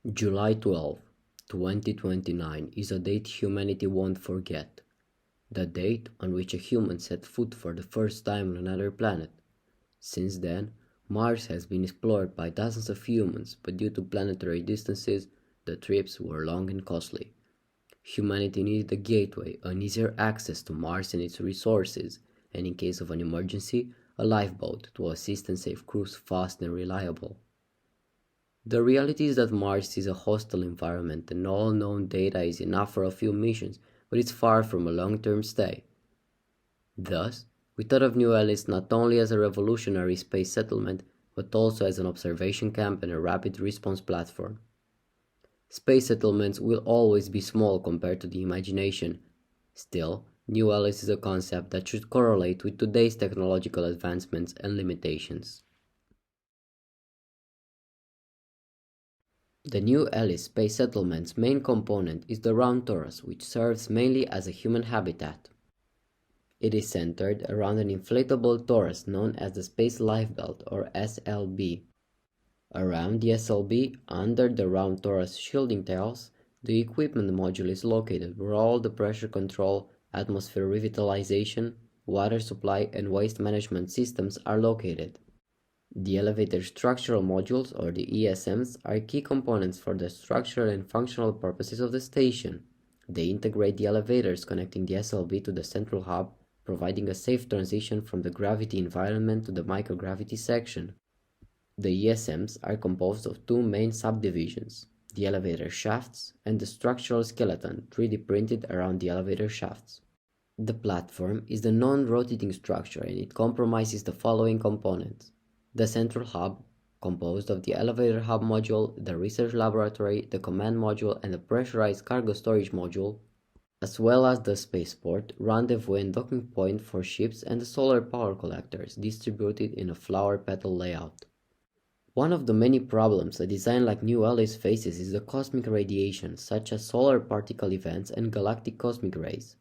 July 12, 2029 is a date humanity won't forget. The date on which a human set foot for the first time on another planet. Since then, Mars has been explored by dozens of humans, but due to planetary distances, the trips were long and costly. Humanity needed a gateway, an easier access to Mars and its resources, and in case of an emergency, a lifeboat to assist and save crews fast and reliable. The reality is that Mars is a hostile environment and all known data is enough for a few missions, but it's far from a long-term stay. Thus, we thought of New Ellis not only as a revolutionary space settlement, but also as an observation camp and a rapid response platform. Space settlements will always be small compared to the imagination. Still, New Ellis is a concept that should correlate with today's technological advancements and limitations. The New Ellis space settlement's main component is the round torus, which serves mainly as a human habitat. It is centered around an inflatable torus known as the Space Lifebelt or SLB. Around the SLB, under the round torus shielding tails, the equipment module is located where all the pressure control, atmosphere revitalization, water supply and waste management systems are located. The elevator structural modules, or the ESMs, are key components for the structural and functional purposes of the station. They integrate the elevators connecting the SLB to the central hub, providing a safe transition from the gravity environment to the microgravity section. The ESMs are composed of two main subdivisions, the elevator shafts and the structural skeleton 3D printed around the elevator shafts. The platform is the non-rotating structure and it comprises the following components. The central hub, composed of the elevator hub module, the research laboratory, the command module, and the pressurized cargo storage module, as well as the spaceport, rendezvous and docking point for ships and the solar power collectors distributed in a flower petal layout. One of the many problems a design like New Ellis faces is the cosmic radiation, such as solar particle events and galactic cosmic rays.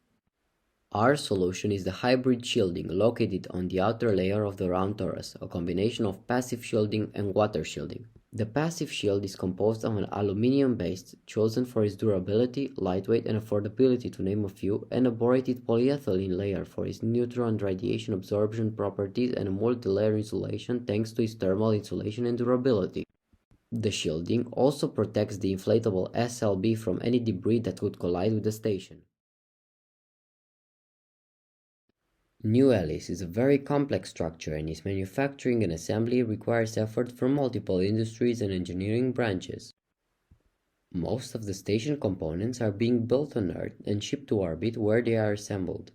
Our solution is the hybrid shielding located on the outer layer of the round torus, a combination of passive shielding and water shielding. The passive shield is composed of an aluminium base chosen for its durability, lightweight and affordability to name a few, and a borated polyethylene layer for its neutron radiation absorption properties and a multi-layer insulation thanks to its thermal insulation and durability. The shielding also protects the inflatable SLB from any debris that could collide with the station. New Ellis is a very complex structure and its manufacturing and assembly requires effort from multiple industries and engineering branches. Most of the station components are being built on Earth and shipped to orbit where they are assembled.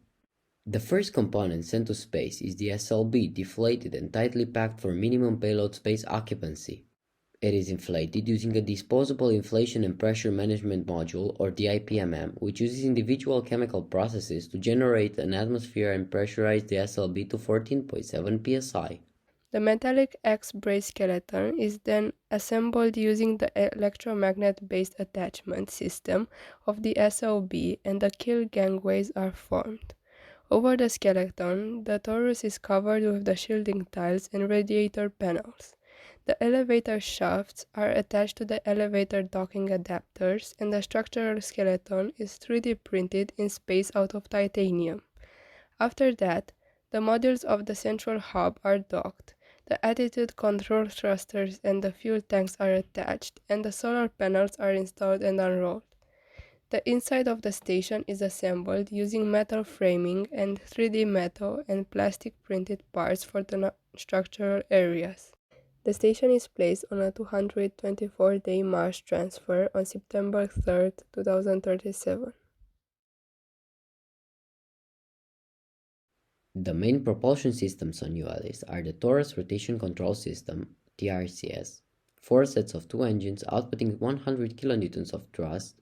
The first component sent to space is the SLB, deflated and tightly packed for minimum payload space occupancy. It is inflated using a disposable inflation and pressure management module, or DIPMM, which uses individual chemical processes to generate an atmosphere and pressurize the SLB to 14.7 psi. The metallic X-brace skeleton is then assembled using the electromagnet-based attachment system of the SLB and the kill gangways are formed. Over the skeleton, the torus is covered with the shielding tiles and radiator panels. The elevator shafts are attached to the elevator docking adapters, and the structural skeleton is 3D printed in space out of titanium. After that, the modules of the central hub are docked, the attitude control thrusters and the fuel tanks are attached, and the solar panels are installed and unrolled. The inside of the station is assembled using metal framing and 3D metal and plastic printed parts for the structural areas. The station is placed on a 224-day Mars transfer on September 3, 2037. The main propulsion systems on New Ellis are the Torus Rotation Control System, TRCS, 4 sets of 2 engines outputting 100 kN of thrust,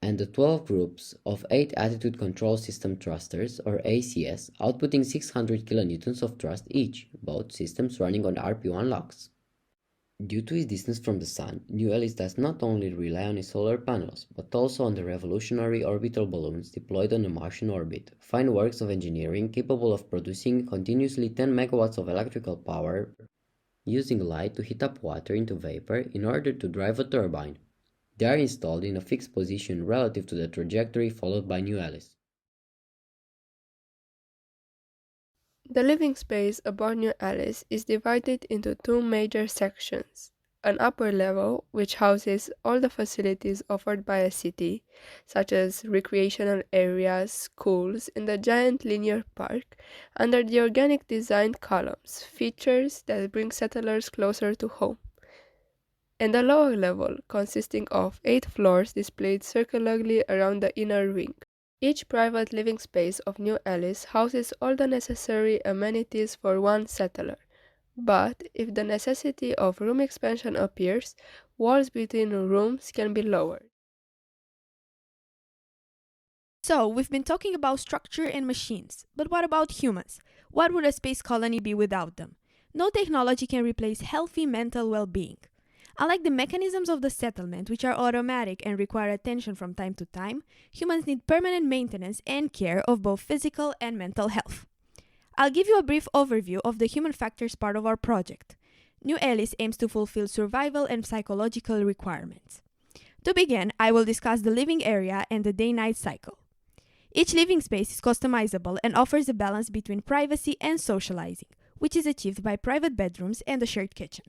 and the 12 groups of 8 Attitude Control System thrusters, or ACS, outputting 600 kN of thrust each, both systems running on RP-1 LOX. Due to its distance from the Sun, New Ellis does not only rely on its solar panels, but also on the revolutionary orbital balloons deployed on the Martian orbit, fine works of engineering capable of producing continuously 10 megawatts of electrical power, using light to heat up water into vapor in order to drive a turbine. They are installed in a fixed position relative to the trajectory followed by New Ellis. The living space aboard New Ellis is divided into two major sections. An upper level, which houses all the facilities offered by a city, such as recreational areas, schools, and the giant linear park, under the organic design columns, features that bring settlers closer to home. And a lower level, consisting of 8 floors displayed circularly around the inner ring. Each private living space of New Ellis houses all the necessary amenities for one settler, but if the necessity of room expansion appears, walls between rooms can be lowered. So, we've been talking about structure and machines, but what about humans? What would a space colony be without them? No technology can replace healthy mental well-being. Unlike the mechanisms of the settlement, which are automatic and require attention from time to time, humans need permanent maintenance and care of both physical and mental health. I'll give you a brief overview of the human factors part of our project. New Ellis aims to fulfill survival and psychological requirements. To begin, I will discuss the living area and the day-night cycle. Each living space is customizable and offers a balance between privacy and socializing, which is achieved by private bedrooms and a shared kitchen.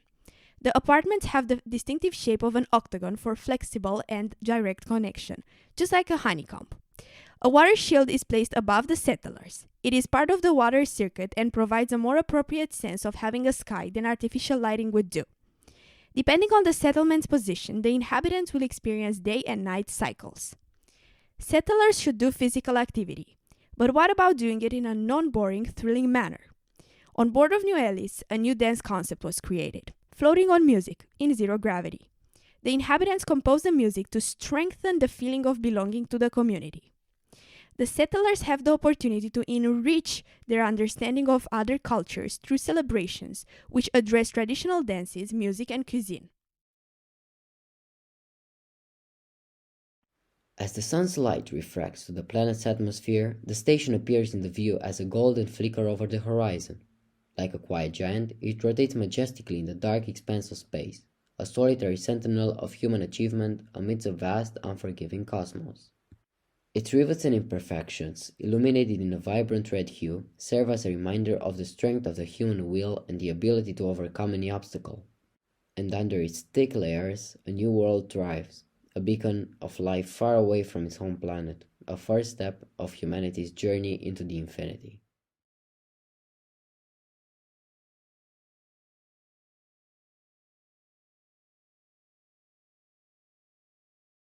The apartments have the distinctive shape of an octagon for flexible and direct connection, just like a honeycomb. A water shield is placed above the settlers. It is part of the water circuit and provides a more appropriate sense of having a sky than artificial lighting would do. Depending on the settlement's position, the inhabitants will experience day and night cycles. Settlers should do physical activity, but what about doing it in a non-boring, thrilling manner? On board of New Ellis, a new dance concept was created. Floating on music, in zero gravity. The inhabitants compose the music to strengthen the feeling of belonging to the community. The settlers have the opportunity to enrich their understanding of other cultures through celebrations which address traditional dances, music, and cuisine. As the sun's light refracts to the planet's atmosphere, the station appears in the view as a golden flicker over the horizon. Like a quiet giant, it rotates majestically in the dark expanse of space, a solitary sentinel of human achievement amidst a vast, unforgiving cosmos. Its rivets and imperfections, illuminated in a vibrant red hue, serve as a reminder of the strength of the human will and the ability to overcome any obstacle. And under its thick layers, a new world thrives, a beacon of life far away from its home planet, a first step of humanity's journey into the infinity.